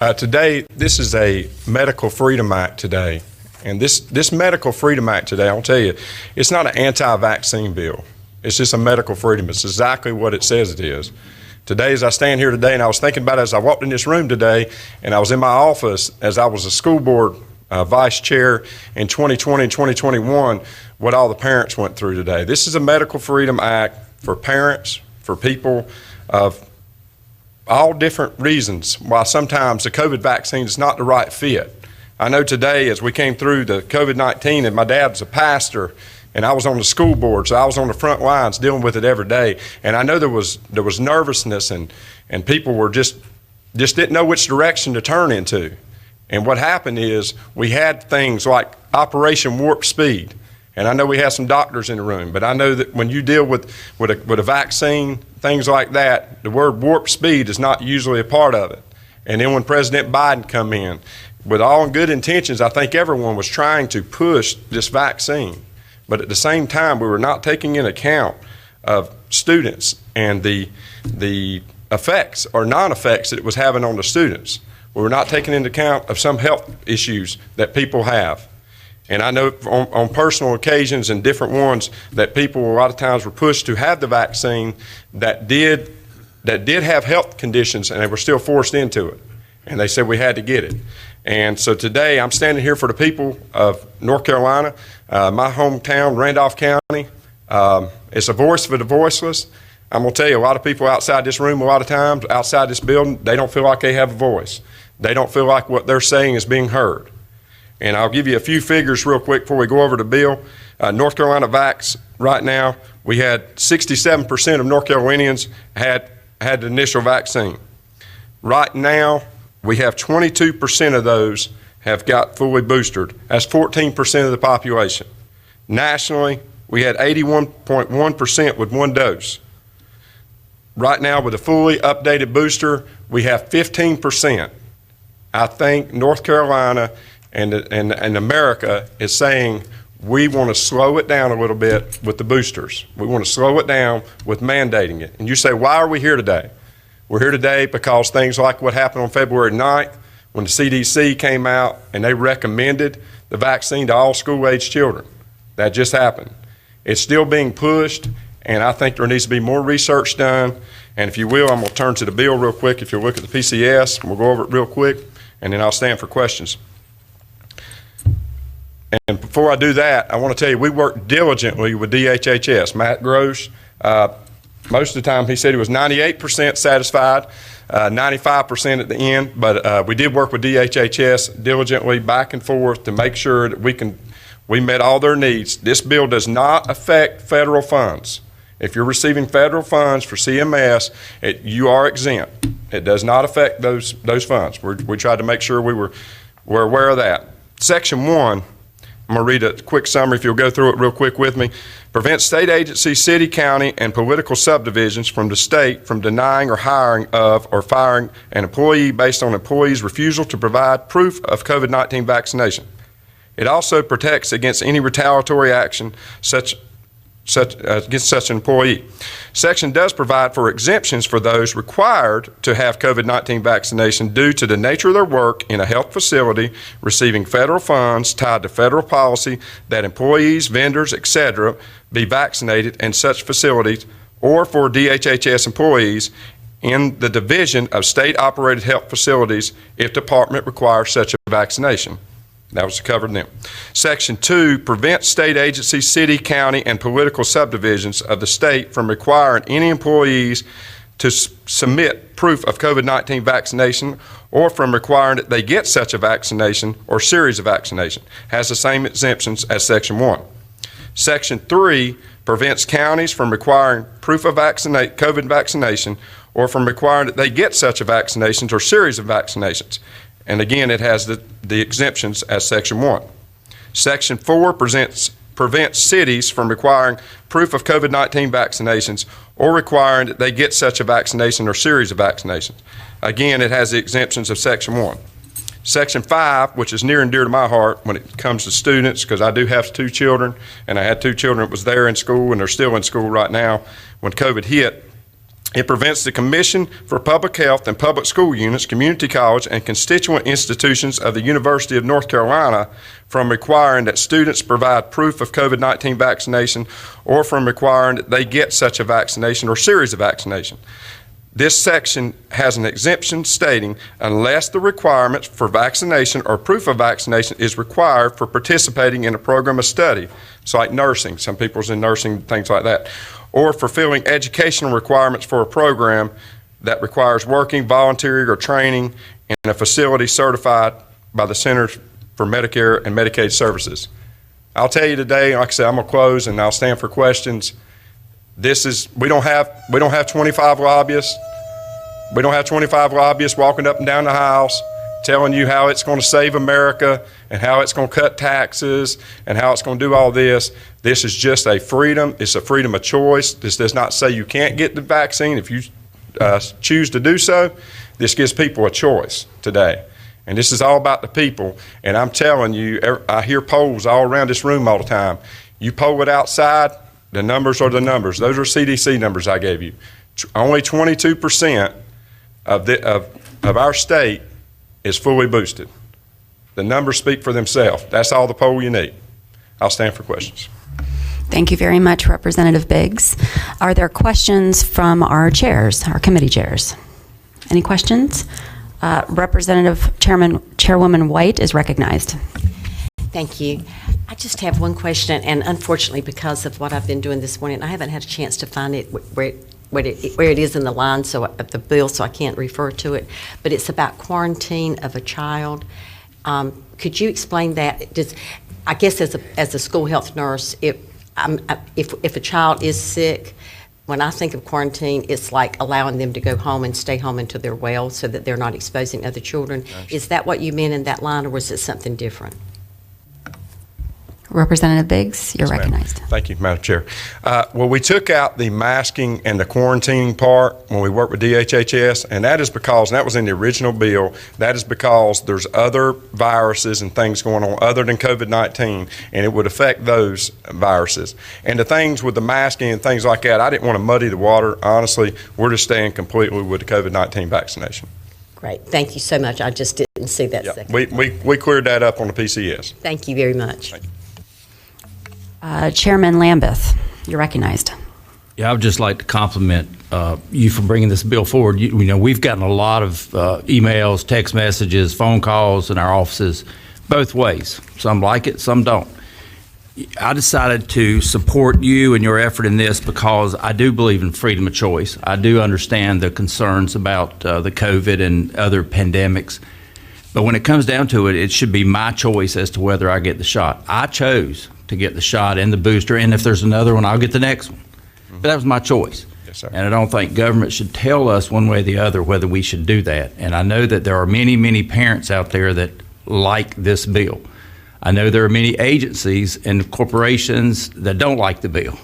Today, this is a Medical Freedom Act today. And this Medical Freedom Act today, I'll tell you, it's not an anti-vaccine bill. It's just a medical freedom. It's exactly what it says it is. Today, as I stand here today, and I was thinking about it as I walked in this room today, and I was in my office as I was a school board vice chair in 2020 and 2021, what all the parents went through today. This is a Medical Freedom Act for parents, for people of all different reasons why sometimes the COVID vaccine is not the right fit. I know today as we came through the COVID-19, and my dad's a pastor and I was on the school board, so I was on the front lines dealing with it every day. And I know there was nervousness and people were just didn't know which direction to turn into. And what happened is we had things like Operation Warp Speed. And I know we have some doctors in the room, but I know that when you deal with a vaccine, things like that, the word warp speed is not usually a part of it. And then when President Biden come in, with all good intentions, I think everyone was trying to push this vaccine. But at the same time, we were not taking into account of students and the effects or non-effects that it was having on the students. We were not taking into account of some health issues that people have. And I know on personal occasions and different ones that people a lot of times were pushed to have the vaccine that did have health conditions, and they were still forced into it. And they said we had to get it. And so today I'm standing here for the people of North Carolina, my hometown, Randolph County. It's a voice for the voiceless. I'm going to tell you, a lot of people outside this room, a lot of times, outside this building, they don't feel like they have a voice. They don't feel like what they're saying is being heard. And I'll give you a few figures real quick before we go over the bill. North Carolina vax, right now, we had 67% of North Carolinians had the initial vaccine. Right now, we have 22% of those have got fully boosted. That's 14% of the population. Nationally, we had 81.1% with one dose. Right now, with a fully updated booster, we have 15%. I think North Carolina and America is saying we want to slow it down a little bit with the boosters. We want to slow it down with mandating it. And you say, why are we here today? We're here today because things like what happened on February 9th when the CDC came out and they recommended the vaccine to all school-age children. That just happened. It's still being pushed, and I think there needs to be more research done. And if you will, I'm going to turn to the bill real quick. If you look at the PCS, we'll go over it real quick, and then I'll stand for questions. And before I do that, I want to tell you, we worked diligently with DHHS. Matt Gross, most of the time he said he was 98% satisfied, 95% at the end, but we did work with DHHS diligently back and forth to make sure that we met all their needs. This bill does not affect federal funds. If you're receiving federal funds for CMS, you are exempt. It does not affect those funds. We tried to make sure we're aware of that. Section 1, I'm going to read a quick summary if you'll go through it real quick with me. Prevents state agencies, city, county, and political subdivisions from the state from denying or hiring of or firing an employee based on employee's refusal to provide proof of COVID-19 vaccination. It also protects against any retaliatory action against such an employee. Section does provide for exemptions for those required to have COVID-19 vaccination due to the nature of their work in a health facility receiving federal funds tied to federal policy that employees, vendors, etc. be vaccinated in such facilities, or for DHHS employees in the division of state-operated health facilities if department requires such a vaccination. That was covered in them. Section 2 prevents state agencies, city, county, and political subdivisions of the state from requiring any employees to submit proof of COVID-19 vaccination or from requiring that they get such a vaccination or series of vaccination. Has the same exemptions as Section 1. Section 3 prevents counties from requiring proof of COVID vaccination or from requiring that they get such a vaccination or series of vaccinations. And again, it has the exemptions as Section 1. Section 4 prevents cities from requiring proof of COVID-19 vaccinations or requiring that they get such a vaccination or series of vaccinations. Again, it has the exemptions of Section 1. Section 5, which is near and dear to my heart when it comes to students, because I do have 2 children, and I had 2 children that was there in school, and they're still in school right now when COVID hit. It prevents the Commission for Public Health and Public School Units, community college, and constituent institutions of the University of North Carolina from requiring that students provide proof of COVID-19 vaccination or from requiring that they get such a vaccination or series of vaccination. This section has an exemption stating unless the requirements for vaccination or proof of vaccination is required for participating in a program of study, so like nursing, some people's in nursing, things like that, or fulfilling educational requirements for a program that requires working, volunteering, or training in a facility certified by the Centers for Medicare and Medicaid Services. I'll tell you today, like I said, I'm gonna close and I'll stand for questions. We don't have 25 lobbyists. We don't have 25 lobbyists walking up and down the house telling you how it's going to save America and how it's going to cut taxes and how it's going to do all this. This is just a freedom. It's a freedom of choice. This does not say you can't get the vaccine if you choose to do so. This gives people a choice today. And this is all about the people. And I'm telling you, I hear polls all around this room all the time. You poll it outside, the numbers are the numbers. Those are CDC numbers I gave you. Only 22% of our state is fully boosted. The numbers speak for themselves. That's all the poll you need. I'll stand for questions. Thank you very much, Representative Biggs. Are there questions from our chairs, our committee chairs? Any questions? Chairwoman White is recognized. Thank you. I just have one question, and unfortunately, because of what I've been doing this morning, I haven't had a chance to find it where it is in the line of the bill, so I can't refer to it. But it's about quarantine of a child. Could you explain that? I guess as a school health nurse, if a child is sick, when I think of quarantine, it's like allowing them to go home and stay home until they're well, so that they're not exposing other children. Is that what you meant in that line, or was it something different? Representative Biggs, you're Yes, recognized. Thank you, Madam Chair. Well, we took out the masking and the quarantining part when we worked with DHHS, and that is because, and that was in the original bill, that is because there's other viruses and things going on other than COVID-19, and it would affect those viruses. And the things with the masking and things like that, I didn't want to muddy the water. Honestly, we're just staying completely with the COVID-19 vaccination. Great. Thank you so much. I just didn't see that second. We cleared that up on the PCS. Thank you very much. Thank you. Chairman Lambeth, you're recognized. Yeah, I would just like to compliment you for bringing this bill forward. You know, we've gotten a lot of emails, text messages, phone calls in our offices, both ways. Some like it, some don't. I decided to support you and your effort in this because I do believe in freedom of choice. I do understand the concerns about the COVID and other pandemics. But when it comes down to it, it should be my choice as to whether I get the shot. I chose to get the shot and the booster, and if there's another one, I'll get the next one. But that was my choice. Yes, sir. And I don't think government should tell us one way or the other whether we should do that. And I know that there are many, many parents out there that like this bill. I know there are many agencies and corporations that don't like the bill.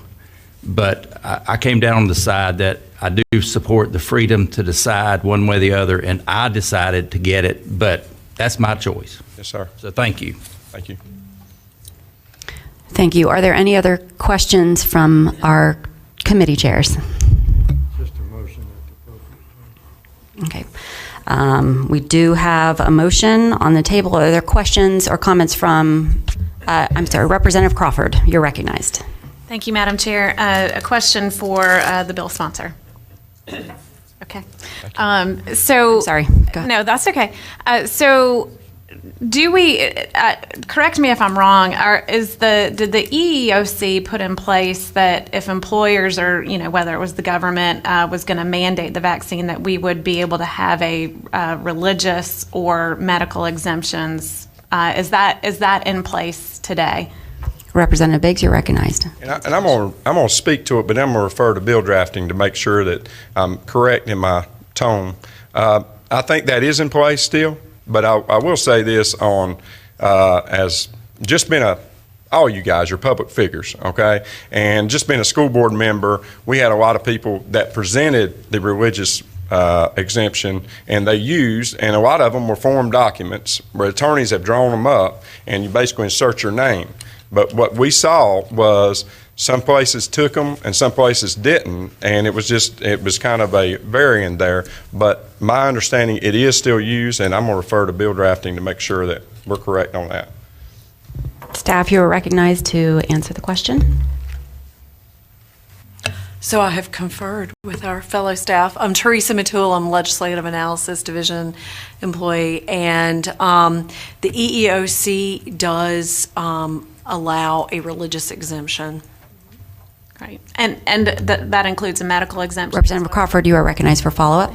But I came down on the side that I do support the freedom to decide one way or the other, and I decided to get it, but that's my choice. Yes, sir. So thank you. Thank you. Thank you. Are there any other questions from our committee chairs? Just a motion at the Okay. We do have a motion on the table. Are there questions or comments from, Representative Crawford, you're recognized. Thank you, Madam Chair. A question for the bill sponsor. Okay. Sorry. Go ahead. No, that's okay. So do we, correct me if I'm wrong, did the EEOC put in place that if employers or, whether it was the government was going to mandate the vaccine, that we would be able to have a religious or medical exemptions? Is that in place today? Representative Biggs, you're recognized. And I'm going to speak to it, but I'm going to refer to bill drafting to make sure that I'm correct in my tone. I think that is in place still, but I will say this as just being all you guys are public figures, okay? And just being a school board member, we had a lot of people that presented the religious exemption, and they used, and a lot of them were form documents where attorneys have drawn them up, and you basically insert your name. But what we saw was Some places took them and some places didn't, and it was kind of a varying there. But my understanding, it is still used, and I'm going to refer to bill drafting to make sure that we're correct on that. Staff, you are recognized to answer the question. So I have conferred with our fellow staff. I'm Teresa Matul. I'm Legislative Analysis Division employee, and the EEOC does allow a religious exemption. Right. And that includes a medical exemption. Representative Crawford, you are recognized for follow-up.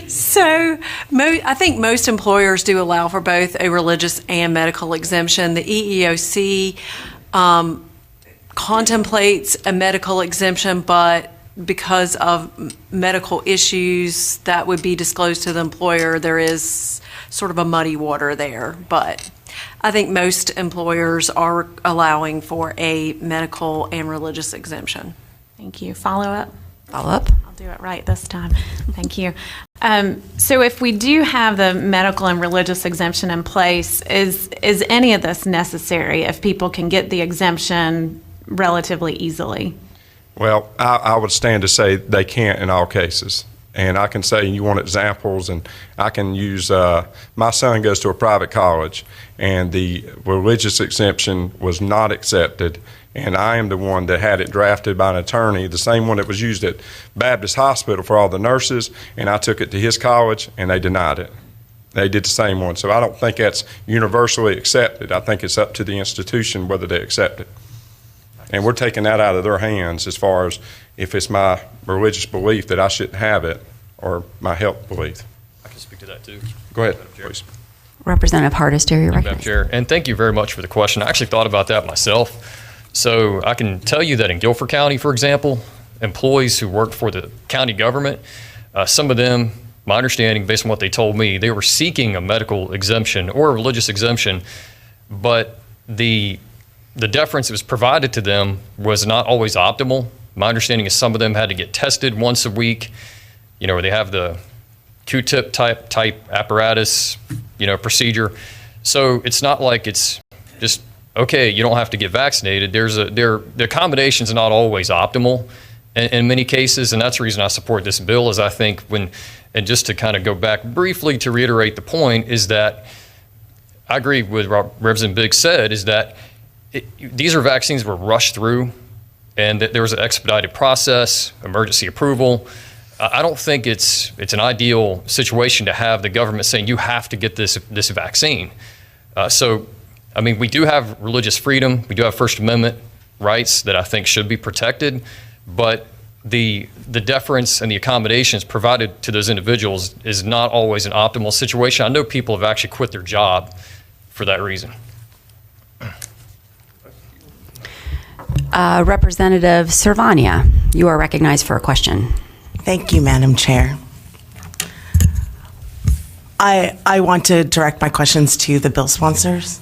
So I think most employers do allow for both a religious and medical exemption. The EEOC contemplates a medical exemption, but because of medical issues that would be disclosed to the employer, there is sort of a muddy water there. But I think most employers are allowing for a medical and religious exemption. Thank you. Follow-up? Follow-up. I'll do it right this time. Thank you. So if we do have the medical and religious exemption in place, is any of this necessary if people can get the exemption relatively easily? Well, I would stand to say they can't in all cases. And I can say you want examples, and I can use, my son goes to a private college, and the religious exemption was not accepted, and I am the one that had it drafted by an attorney, the same one that was used at Baptist Hospital for all the nurses, and I took it to his college, and they denied it. They did the same one. So I don't think that's universally accepted. I think it's up to the institution whether they accept it. And we're taking that out of their hands as far as if it's my religious belief that I shouldn't have it or my health belief. I can speak to that too. Go ahead, please. Representative Hardest, you're Madam recognized. Chair, and thank you very much for the question. I actually thought about that myself. So I can tell you that in Guilford County, for example, employees who work for the county government, some of them, my understanding based on what they told me, they were seeking a medical exemption or a religious exemption, but the deference that was provided to them was not always optimal. My understanding is some of them had to get tested once a week, where they have the Q-tip type apparatus, procedure. So it's not like it's just, okay, you don't have to get vaccinated. The accommodations are not always optimal in many cases, and that's the reason I support this bill is I think and just to kind of go back briefly to reiterate the point is that I agree with what Representative Biggs said is that these are vaccines were rushed through and that there was an expedited process, emergency approval. I don't think it's an ideal situation to have the government saying you have to get this vaccine. We do have religious freedom. We do have First Amendment rights that I think should be protected, but the deference and the accommodations provided to those individuals is not always an optimal situation. I know people have actually quit their job for that reason. Representative Servania, you are recognized for a question. Thank you, Madam Chair. I want to direct my questions to the bill sponsors.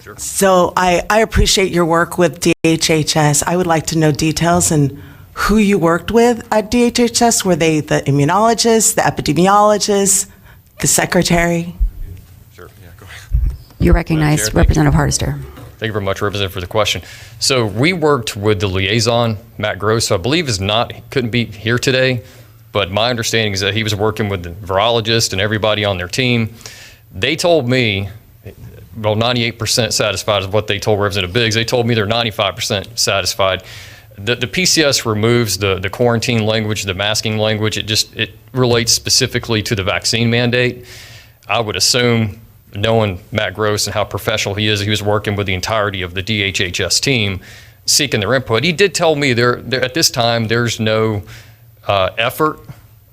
Sure. So I appreciate your work with DHHS. I would like to know details and who you worked with at DHHS. Were they the immunologists, the epidemiologists, the secretary? Sure, yeah, go ahead. You're recognized, Chair, Representative Hardister. Thank you very much, Representative, for the question. So we worked with the liaison, Matt Gross, who I believe couldn't be here today, but my understanding is that he was working with the virologist and everybody on their team. They told me, 98% satisfied is what they told Representative Biggs. They told me they're 95% satisfied. The PCS removes the quarantine language, the masking language. It relates specifically to the vaccine mandate. I would assume, knowing Matt Gross and how professional he is, he was working with the entirety of the DHHS team seeking their input. He did tell me there at this time there's no effort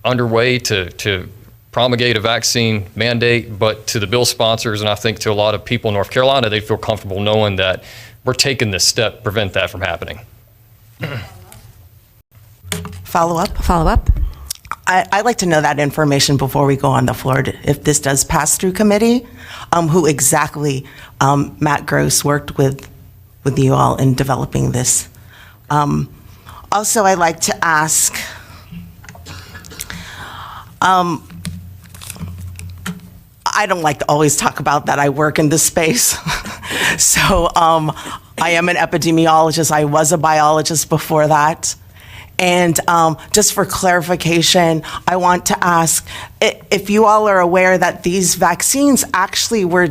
underway to promulgate a vaccine mandate, but to the bill sponsors and I think to a lot of people in North Carolina, they feel comfortable knowing that we're taking this step to prevent that from happening. Follow up? Follow up. I'd like to know that information before we go on the floor, if this does pass through committee, who exactly Matt Gross worked with you all in developing this. Also, I'd like to ask, I don't like to always talk about that I work in this space. So I am an epidemiologist. I was a biologist before that. And just for clarification, I want to ask if you all are aware that these vaccines actually were,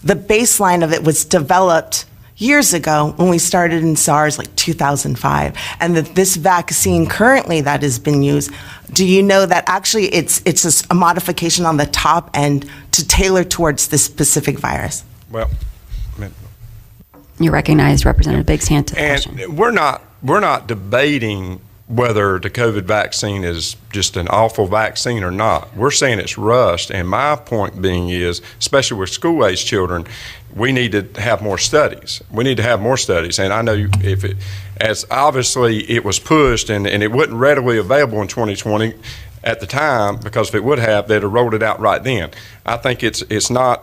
the baseline of it was developed years ago when we started in SARS, like 2005, and that this vaccine currently that has been used, do you know that actually it's just a modification on the top end to tailor towards this specific virus? Well, You recognize Representative Biggs' hand to the and question. we're not debating whether the COVID vaccine is just an awful vaccine or not. We're saying it's rushed, and my point being is, especially with school-age children, we need to have more studies. We need to have more studies, and I know if it, as obviously it was pushed and it wasn't readily available in 2020 at the time, because if it would have, they'd have rolled it out right then. I think it's just not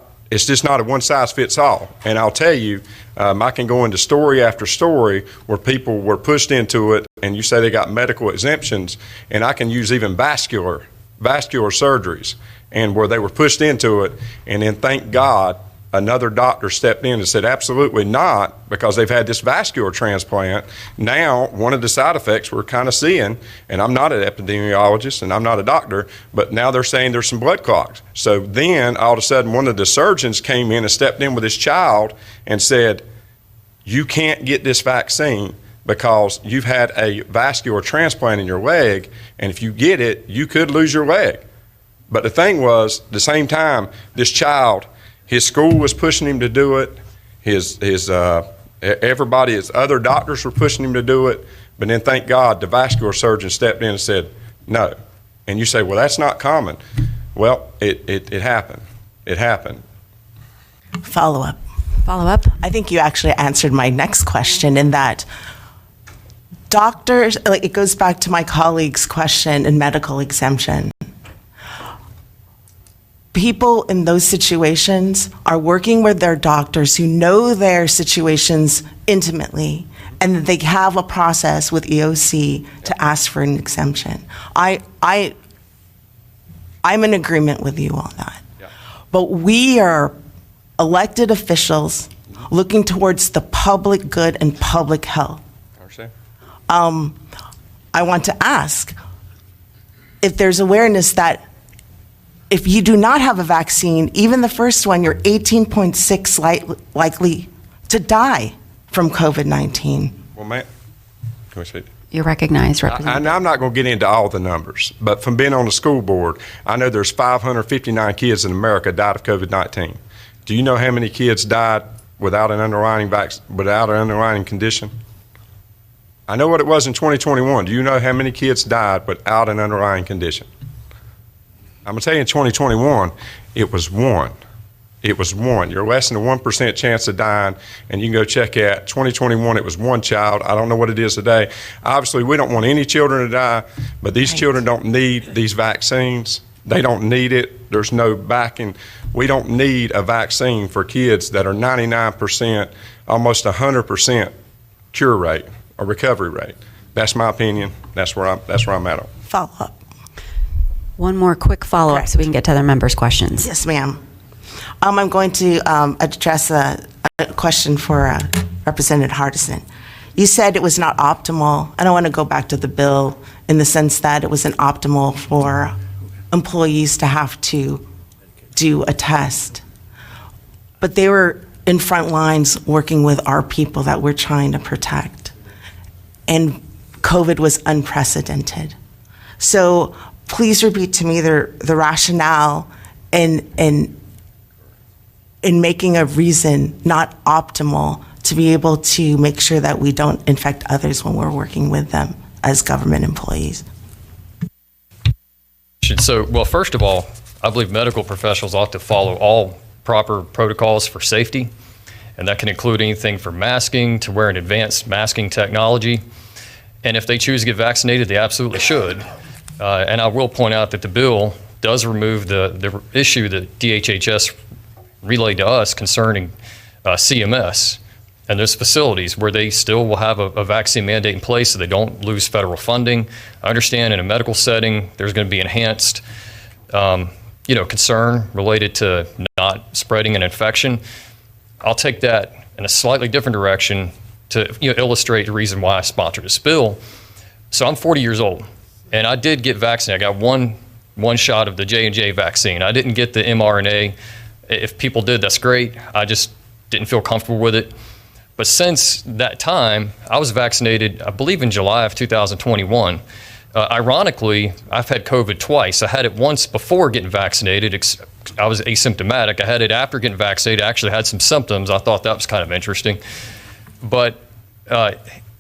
a one-size-fits-all. And I'll tell you, I can go into story after story where people were pushed into it, and you say they got medical exemptions, and I can use even vascular surgeries, and where they were pushed into it, and then thank God another doctor stepped in and said absolutely not, because they've had this vascular transplant. Now, one of the side effects we're kind of seeing, and I'm not an epidemiologist and I'm not a doctor, but now they're saying there's some blood clots. So then all of a sudden one of the surgeons came in and stepped in with his child and said, you can't get this vaccine because you've had a vascular transplant in your leg, and if you get it, you could lose your leg. But the thing was, at the same time, this child, his school was pushing him to do it. Everybody, his other doctors were pushing him to do it. But then, thank God, the vascular surgeon stepped in and said, no. And you say, well, that's not common. Well, it happened. It happened. Follow up. Follow up? I think you actually answered my next question in that doctors, like it goes back to my colleague's question in medical exemption. People in those situations are working with their doctors who know their situations intimately, and that they have a process with EOC to ask for an exemption. I'm in agreement with you on that. Yeah. But we are elected officials looking towards the public good and public health. Understand? I want to ask if there's awareness that if you do not have a vaccine, even the first one, you're 18.6 likely to die from COVID-19. Well, man, can we speak? You recognize Representative. I'm not going to get into all the numbers, but from being on the school board, I know there's 559 kids in America died of COVID-19. Do you know how many kids died without an underlying condition? I know what it was in 2021. Do you know how many kids died without an underlying condition? I'm going to tell you in 2021, it was one. It was one. You're less than a 1% chance of dying, and you can go check out 2021, it was one child. I don't know what it is today. Obviously, we don't want any children to die, but these children don't need these vaccines. They don't need it. There's no backing. We don't need a vaccine for kids that are 99%, almost 100% cure rate or recovery rate. That's my opinion. That's where I'm at. Follow up. One more quick follow-up Correct. so we can get to other members' questions. Yes, ma'am. I'm going to address a question for Representative Hardison. You said it was not optimal, and I want to go back to the bill in the sense that it wasn't optimal for employees to have to do a test. But they were in front lines working with our people that we're trying to protect. And COVID was unprecedented. So please repeat to me the rationale in making a reason not optimal to be able to make sure that we don't infect others when we're working with them as government employees. So, well, first of all, I believe medical professionals ought to follow all proper protocols for safety, and that can include anything from masking to wearing advanced masking technology. And if they choose to get vaccinated, they absolutely should. And I will point out that the bill does remove the issue that DHHS relayed to us concerning CMS and those facilities where they still will have a vaccine mandate in place so they don't lose federal funding. I understand in a medical setting there's going to be enhanced concern related to not spreading an infection, I'll take that in a slightly different direction to illustrate the reason why I sponsored this bill. So I'm 40 years old, and I did get vaccinated. I got one shot of the J&J vaccine. I didn't get the mRNA. If people did, that's great. I just didn't feel comfortable with it. But since that time, I was vaccinated, I believe in July of 2021. Ironically, I've had COVID twice. I had it once before getting vaccinated. I was asymptomatic. I had it after getting vaccinated. I actually had some symptoms. I thought that was kind of interesting. But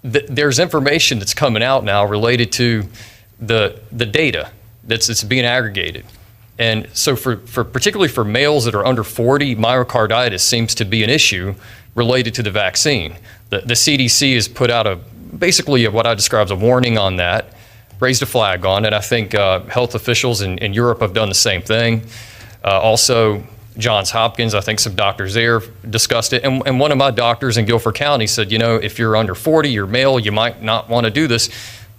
there's information that's coming out now related to the data that's being aggregated. And so particularly for males that are under 40, myocarditis seems to be an issue related to the vaccine. The CDC has put out basically what I describe as a warning on that, raised a flag on it. I think health officials in Europe have done the same thing. Also, Johns Hopkins, I think some doctors there discussed it. And one of my doctors in Guilford County said, if you're under 40, you're male, you might not want to do this.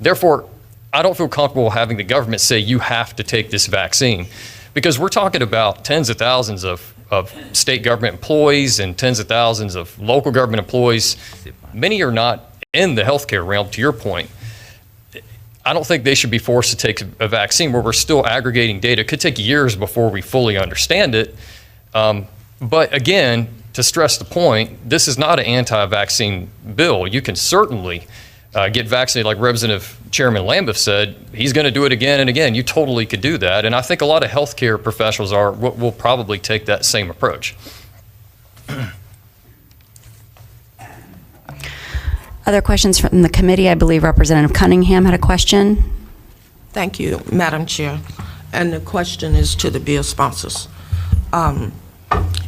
Therefore, I don't feel comfortable having the government say you have to take this vaccine, because we're talking about tens of thousands of state government employees and tens of thousands of local government employees. Many are not in the healthcare realm, to your point. I don't think they should be forced to take a vaccine where we're still aggregating data. It could take years before we fully understand it. But again, to stress the point, this is not an anti-vaccine bill. You can certainly get vaccinated, like Representative Chairman Lambeth said. He's going to do it again and again. You totally could do that. And I think a lot of healthcare professionals will probably take that same approach. Other questions from the committee? I believe Representative Cunningham had a question. Thank you, Madam Chair. And the question is to the bill sponsors.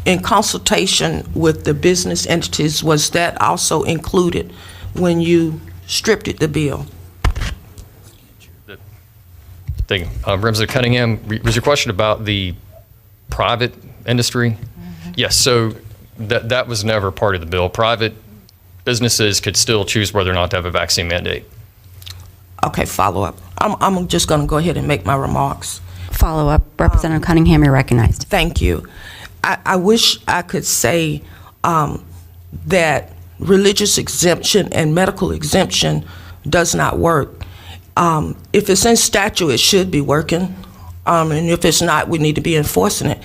In consultation with the business entities, was that also included when you stripped the bill? Representative Cunningham, was your question about the private industry? Mm-hmm. Yes, so that was never part of the bill. Private businesses could still choose whether or not to have a vaccine mandate. Okay, follow up. I'm just going to go ahead and make my remarks. Follow up. Representative Cunningham, you're recognized. Thank you. I wish I could say that religious exemption and medical exemption does not work. If it's in statute, it should be working. And if it's not, we need to be enforcing it.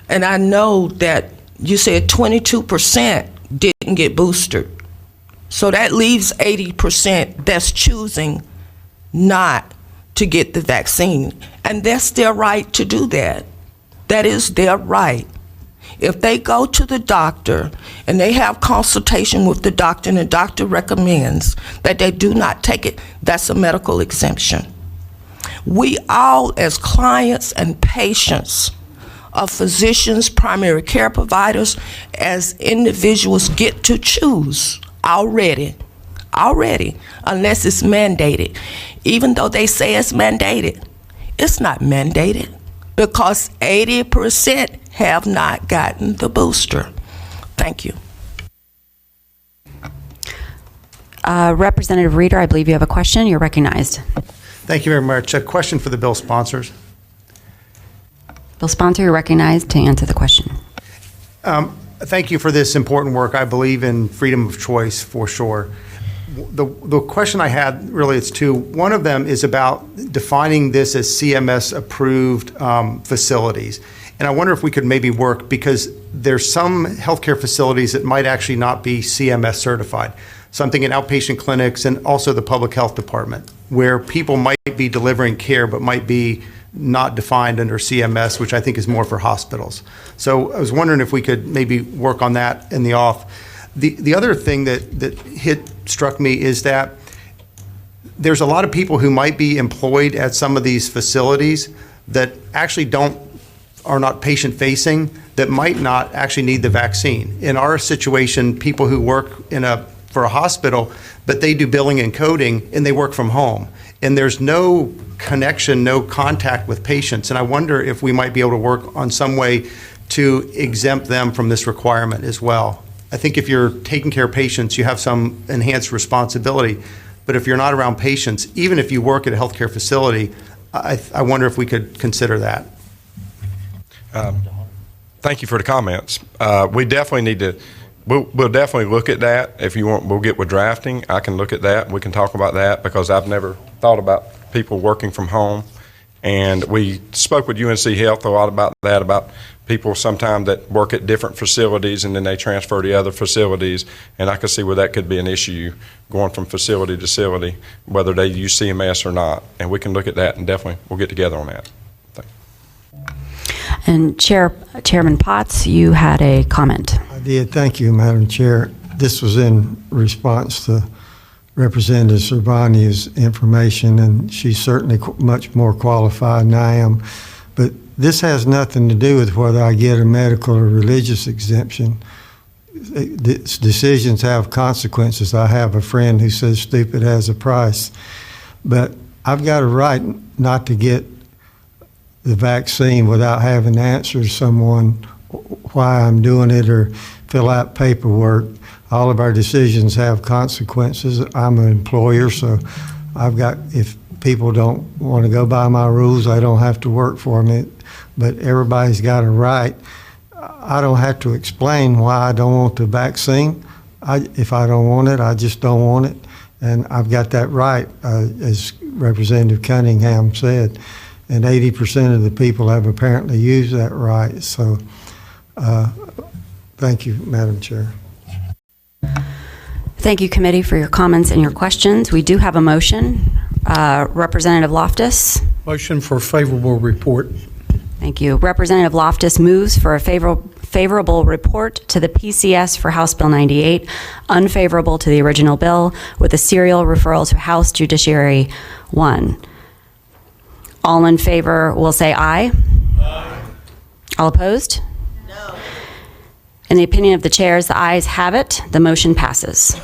And I know that you said 22% didn't get boosted. So that leaves 80% that's choosing not to get the vaccine. And that's their right to do that. That is their right. If they go to the doctor and they have consultation with the doctor and the doctor recommends that they do not take it, that's a medical exemption. We all, as clients and patients of physicians, primary care providers, as individuals, get to choose already, unless it's mandated. Even though they say it's mandated, it's not mandated, because 80% have not gotten the booster. Thank you. Representative Reeder, I believe you have a question. You're recognized. Thank you very much. A question for the bill sponsors. Bill sponsor, you're recognized to answer the question. Thank you for this important work. I believe in freedom of choice for sure. The question I had, really, it's two. One of them is about defining this as CMS-approved facilities. And I wonder if we could maybe work, because there's some healthcare facilities that might actually not be CMS certified. Something in outpatient clinics and also the public health department, where people might be delivering care but might be not defined under CMS, which I think is more for hospitals. So I was wondering if we could maybe work on that in the off. The other thing that struck me is that there's a lot of people who might be employed at some of these facilities that actually are not patient-facing, that might not actually need the vaccine. In our situation, people who work for a hospital, but they do billing and coding, and they work from home. And there's no connection, no contact with patients. And I wonder if we might be able to work on some way to exempt them from this requirement as well. I think if you're taking care of patients, you have some enhanced responsibility. But if you're not around patients, even if you work at a healthcare facility, I wonder if we could consider that. Thank you for the comments. We definitely need to, we'll definitely look at that. If you want, we'll get with drafting. I can look at that. We can talk about that because I've never thought about people working from home. And we spoke with UNC Health a lot about that, about people sometimes that work at different facilities and then they transfer to other facilities. And I can see where that could be an issue going from facility to facility, whether they use CMS or not. And we can look at that and definitely we'll get together on that. And Chairman Potts, you had a comment. I did. Thank you, Madam Chair. This was in response to Representative Cervani's information, and she's certainly much more qualified than I am. But this has nothing to do with whether I get a medical or religious exemption. Decisions have consequences. I have a friend who says stupid has a price. But I've got a right not to get the vaccine without having to answer to someone why I'm doing it or fill out paperwork. All of our decisions have consequences. I'm an employer, so if people don't want to go by my rules, I don't have to work for them. But everybody's got a right. I don't have to explain why I don't want the vaccine. If I don't want it, I just don't want it. And I've got that right, as Representative Cunningham said. And 80% of the people have apparently used that right. So thank you, Madam Chair. Thank you, committee, for your comments and your questions. We do have a motion. Representative Loftus. Motion for favorable report. Thank you. Representative Loftus moves for a favorable report to the PCS for House Bill 98, unfavorable to the original bill, with a serial referral to House Judiciary 1. All in favor will say aye. Aye. All opposed? No. In the opinion of the chairs, the ayes have it. The motion passes.